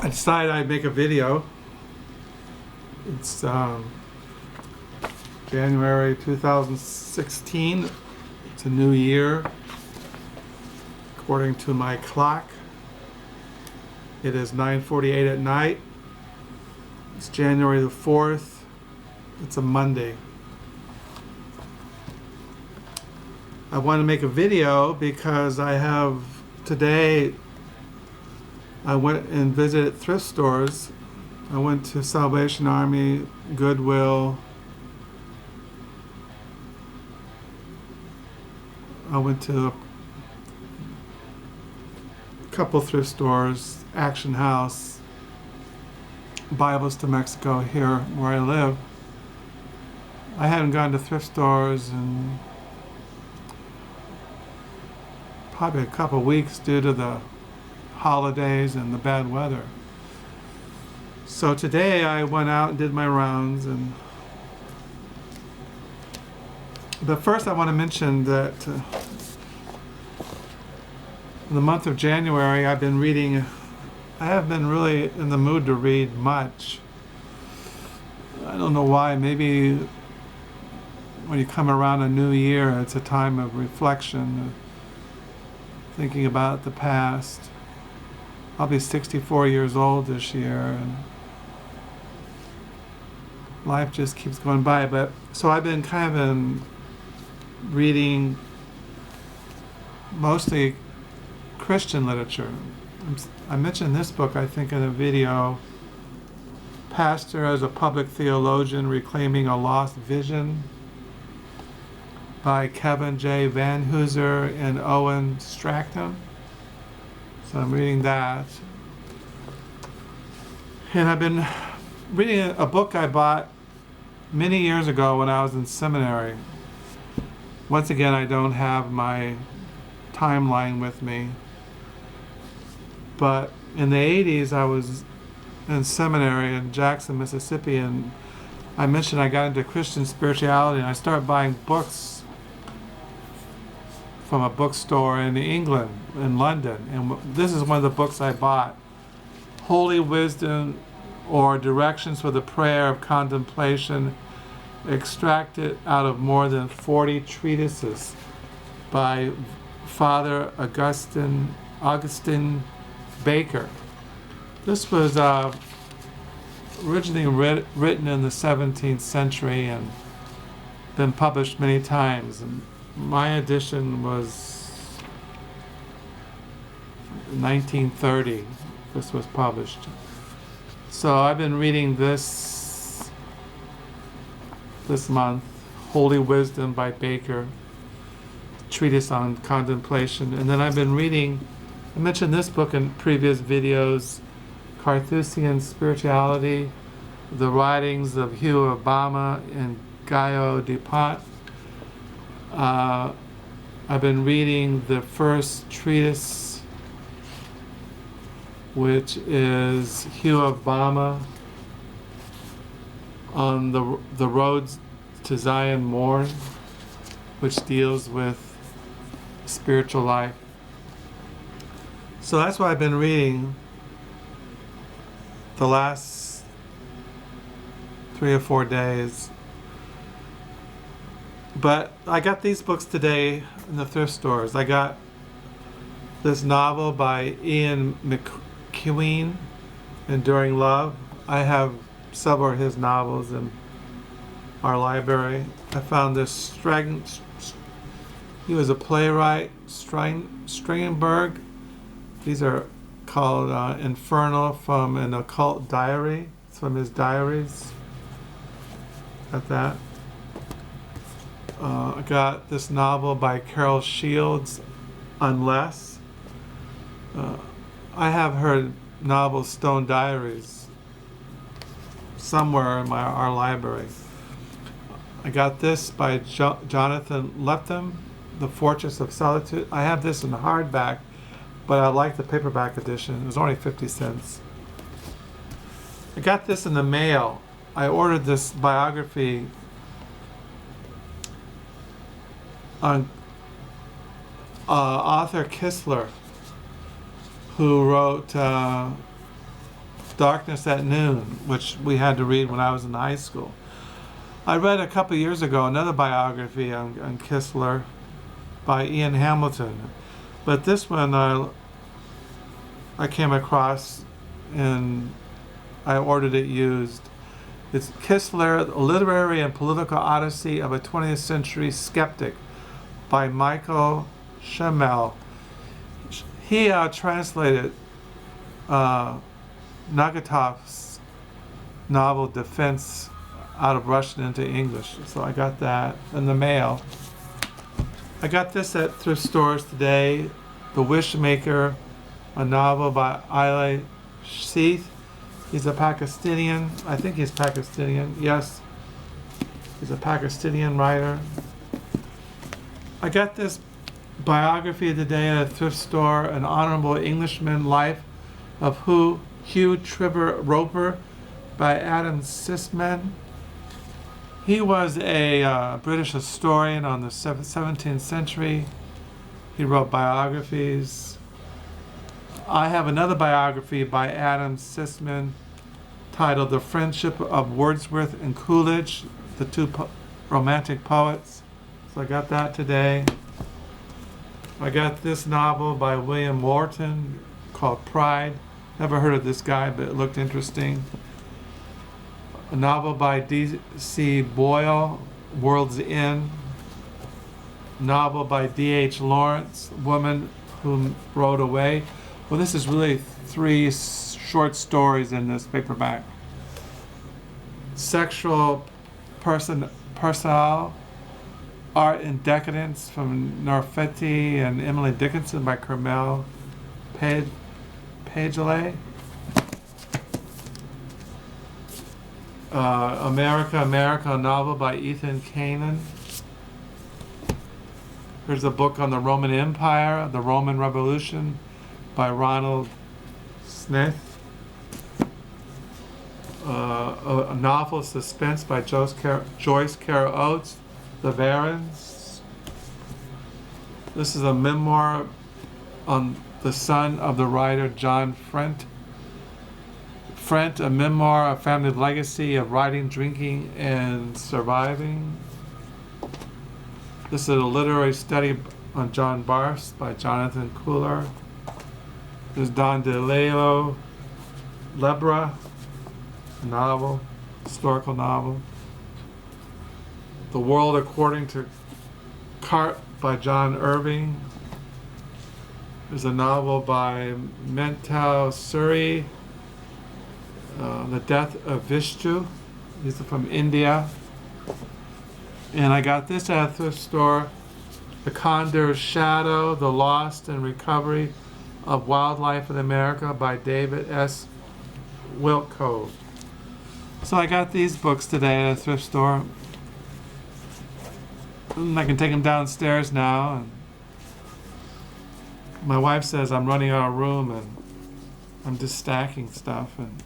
I decided I'd make a video. It's January 2016. It's a new year. According to my clock, it is 9:48 at night. It's January the 4th. It's a Monday. I want to make a video because today I went and visited thrift stores. I went to Salvation Army, Goodwill. I went to a couple thrift stores, Action House, Bibles to Mexico here where I live. I hadn't gone to thrift stores in probably a couple weeks due to the holidays and the bad weather. So today I went out and did my rounds, but first I want to mention that in the month of January I have been really in the mood to read much. I don't know why. Maybe when you come around a new year, it's a time of reflection, thinking about the past. I'll be 64 years old this year, and life just keeps going by. But so I've been kind of reading mostly Christian literature. I mentioned this book, I think, in a video, Pastor as a Public Theologian Reclaiming a Lost Vision, by Kevin J. Van Hooser and Owen Strachan. So I'm reading that. And I've been reading a book I bought many years ago when I was in seminary. Once again, I don't have my timeline with me. But in the 80s, I was in seminary in Jackson, Mississippi, and I mentioned I got into Christian spirituality, and I started buying books from a bookstore in England, in London. And this is one of the books I bought. Holy Wisdom, or Directions for the Prayer of Contemplation, extracted out of more than 40 treatises by Father Augustine Baker. This was originally written in the 17th century and been published many times. And my edition was 1930. This was published. So I've been reading this month, Holy Wisdom by Baker, treatise on contemplation. And then I've been reading, I mentioned this book in previous videos, Carthusian Spirituality, the writings of Hugh Obama and Guyot de Pont. I've been reading the first treatise, which is Hugh Obama on the Roads to Zion Morn, which deals with spiritual life. So that's what I've been reading the last 3 or 4 days. But I got these books today in the thrift stores. I got this novel by Ian McEwan, Enduring Love. I have several of his novels in our library. I found this he was a playwright, Stringenberg. These are called Infernal from an Occult Diary. It's from his diaries. Got that. I got this novel by Carol Shields, Unless. I have her novel Stone Diaries somewhere in our library. I got this by Jonathan Lethem, The Fortress of Solitude. I have this in hardback, but I like the paperback edition. It was only 50 cents. I got this in the mail. I ordered this biography on Arthur Koestler, who wrote Darkness at Noon, which we had to read when I was in high school. I read a couple years ago another biography on Kistler by Ian Hamilton, but this one I came across and I ordered it used. It's Kistler, A Literary and Political Odyssey of a 20th Century Skeptic by Michael Schemel. He translated Nagatov's novel Defense out of Russian into English. So I got that in the mail. I got this at thrift stores today, The Wishmaker, a novel by Aile Seith. He's a Pakistani, I think he's Pakistani, yes. He's a Pakistani writer. I got this biography today at a thrift store, An Honorable Englishman, Life of Hugh Trevor Roper by Adam Sisman. He was a British historian on the 17th century. He wrote biographies. I have another biography by Adam Sisman titled The Friendship of Wordsworth and Coleridge, the two romantic poets. So I got that today. I got this novel by William Wharton called Pride. Never heard of this guy, but it looked interesting. A novel by D.C. Boyle, World's End. A novel by D.H. Lawrence, Woman Who Rode Away. Well, this is really 3 short stories in this paperback. Sexual Personnel, Art and Decadence from Norfetti and Emily Dickinson by Carmel Pagelet. America, a novel by Ethan Kanan. Here's a book on the Roman Empire, The Roman Revolution by Ronald Smith. A novel, Suspense by Joyce Carol Oates, The Barons. This is a memoir on the son of the writer John Frent. A memoir, a family legacy of writing, drinking, and surviving. This is a literary study on John Barth by Jonathan Cooler. There's Don DeLeo Lebra, a novel, historical novel. The World According to Carte by John Irving. There's a novel by Mental Suri, The Death of Vishnu. These are from India. And I got this at a thrift store, The Condor's Shadow, The Lost and Recovery of Wildlife in America by David S. Wilco. So I got these books today at a thrift store. And I can take them downstairs now. And my wife says I'm running out of room and I'm just stacking stuff. And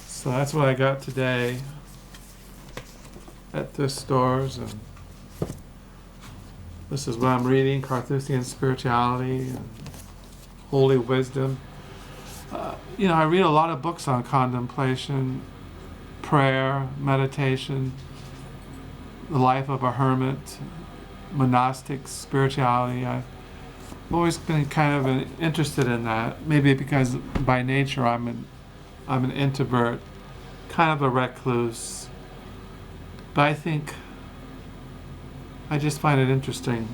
so that's what I got today at thrift stores. And this is what I'm reading, Carthusian Spirituality and Holy Wisdom. I read a lot of books on contemplation, prayer, meditation, the life of a hermit, monastic spirituality. I've always been kind of interested in that. Maybe because by nature I'm an introvert, kind of a recluse. But I think I just find it interesting.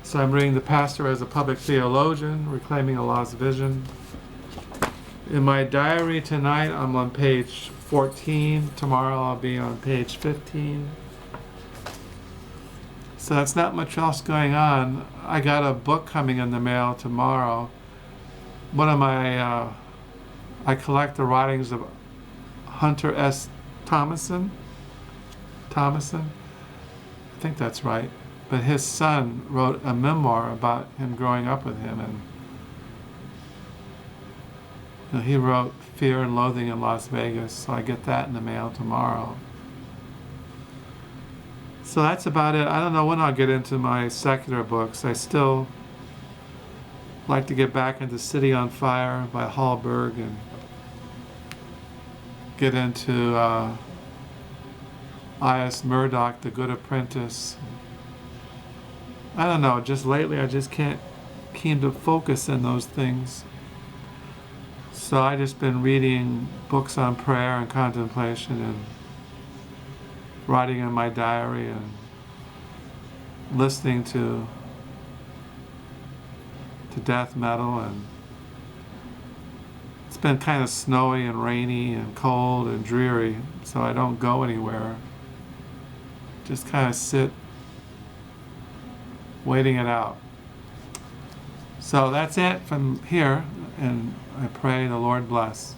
So I'm reading The Pastor as a Public Theologian, Reclaiming a Lost Vision. In my diary tonight, I'm on page 14. Tomorrow I'll be on page 15. So that's not much else going on. I got a book coming in the mail tomorrow. One of my, I collect the writings of Hunter S. Thomason. I think that's right. But his son wrote a memoir about him growing up with him, and he wrote Fear and Loathing in Las Vegas, so I get that in the mail tomorrow. So that's about it. I don't know when I'll get into my secular books. I still like to get back into City on Fire by Hallberg and get into I.S. Murdoch, The Good Apprentice. I don't know, just lately I just can't seem to focus in those things. So I just been reading books on prayer and contemplation and writing in my diary and listening to death metal, and it's been kind of snowy and rainy and cold and dreary, so I don't go anywhere. Just kind of sit waiting it out. So that's it from here, and I pray the Lord bless.